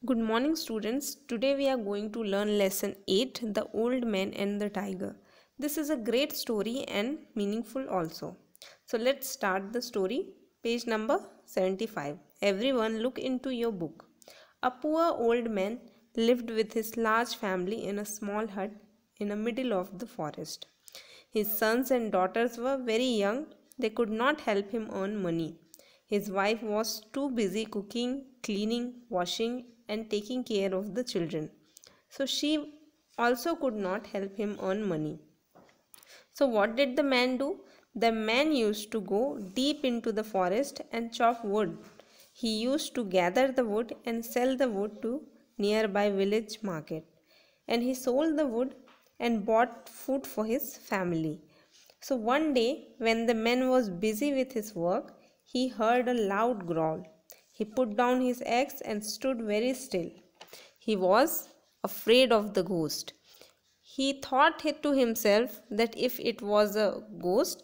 Good morning, students. Today we are going to learn lesson 8, The Old Man and the Tiger. This is a great story and meaningful also. So let's start the story. Page number 75. Everyone look into your book. A poor old man lived with his large family in a small hut in the middle of the forest. His sons and daughters were very young. They could not help him earn money. His wife was too busy cooking, cleaning, washing, and taking care of the children. So she also could not help him earn money. So, what did the man do? The man used to go deep into the forest and chop wood. He used to gather the wood and sell the wood to nearby village market. And he sold the wood and bought food for his family. So one day, when the man was busy with his work, he heard a loud growl. He put down his axe and stood very still. He was afraid of the ghost. He thought to himself that if it was a ghost,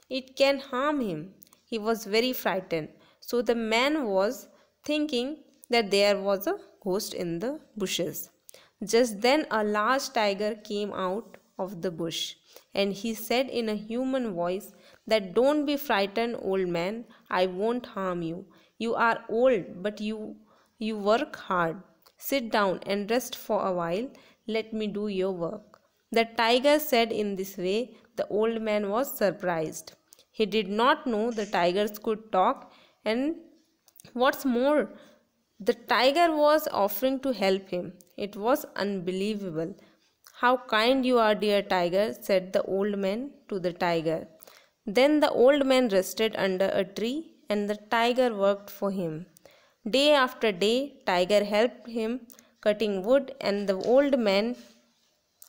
it can harm him. He was very frightened. So the man was thinking that there was a ghost in the bushes. Just then a large tiger came out of the bush, and he said in a human voice that don't be frightened, old man, I won't harm you. You are old, but you work hard. Sit down and rest for a while. Let me do your work. The tiger said in this way. The old man was surprised. He did not know the tigers could talk, and what's more, the tiger was offering to help him. It was unbelievable. How kind you are, dear tiger, said the old man to the tiger. Then the old man rested under a tree and the tiger worked for him. Day after day, tiger helped him cutting wood, and the old man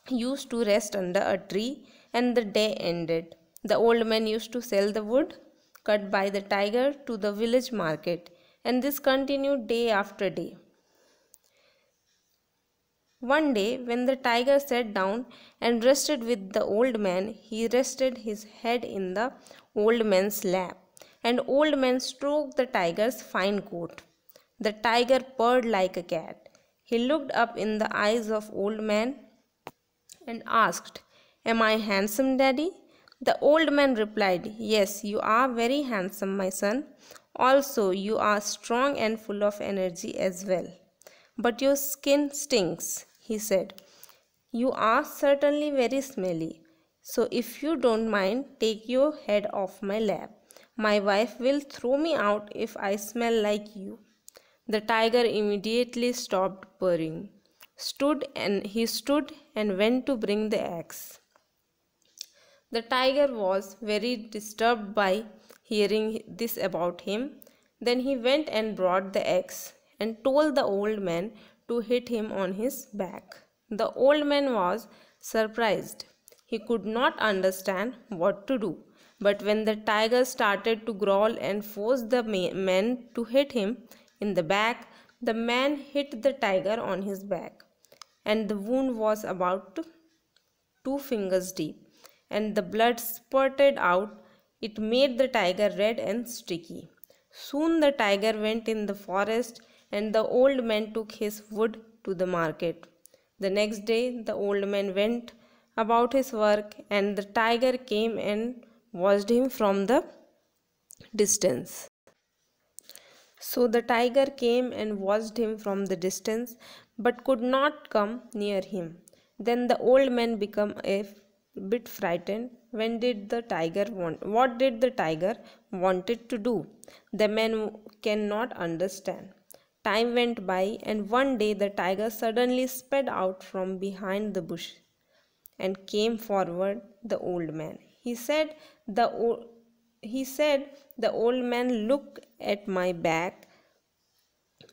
used to rest under a tree, and the day ended. The old man used to sell the wood cut by the tiger to the village market, and this continued day after day. One day, when the tiger sat down and rested with the old man, he rested his head in the old man's lap, and old man stroked the tiger's fine coat. The tiger purred like a cat. He looked up in the eyes of old man and asked, Am I handsome, daddy? The old man replied, Yes, you are very handsome, my son. Also, you are strong and full of energy as well. But your skin stinks, he said. You are certainly very smelly. So, if you don't mind, take your head off my lap. My wife will throw me out if I smell like you. The tiger immediately stopped purring. Stood and went to bring the axe. The tiger was very disturbed by hearing this about him. Then he went and brought the axe and told the old man to hit him on his back. The old man was surprised. He could not understand what to do. But when the tiger started to growl and forced the man to hit him in the back, the man hit the tiger on his back, and the wound was about 2 fingers deep, and the blood spurted out. It made the tiger red and sticky. Soon the tiger went in the forest, and the old man took his wood to the market. The next day, the old man went about his work, and the tiger came and watched him from the distance. So the tiger came and watched him from the distance, but could not come near him. Then the old man became a bit frightened. What did the tiger wanted to do? The man cannot understand. Time went by, and one day the tiger suddenly sped out from behind the bush and came forward the old man. The old man, look at my back.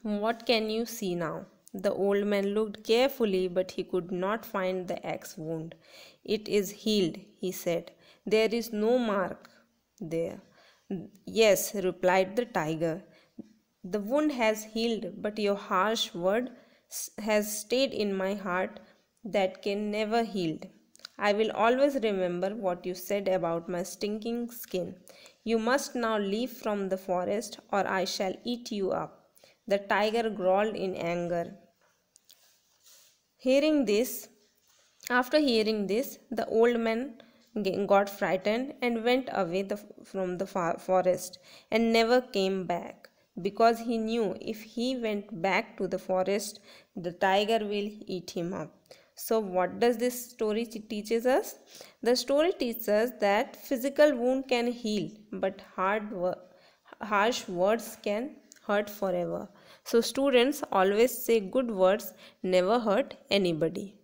What can you see now? The old man looked carefully, but he could not find the axe wound. It is healed, he said. There is no mark there. Yes, replied the tiger. The wound has healed, but your harsh word has stayed in my heart that can never heal. I will always remember what you said about my stinking skin. You must now leave from the forest, or I shall eat you up. The tiger growled in anger. Hearing this, After hearing this, the old man got frightened and went away from the forest and never came back, because he knew if he went back to the forest, the tiger will eat him up. So, what does this story teaches us? The story teaches us that physical wound can heal, but harsh words can hurt forever. So, students always say good words never hurt anybody.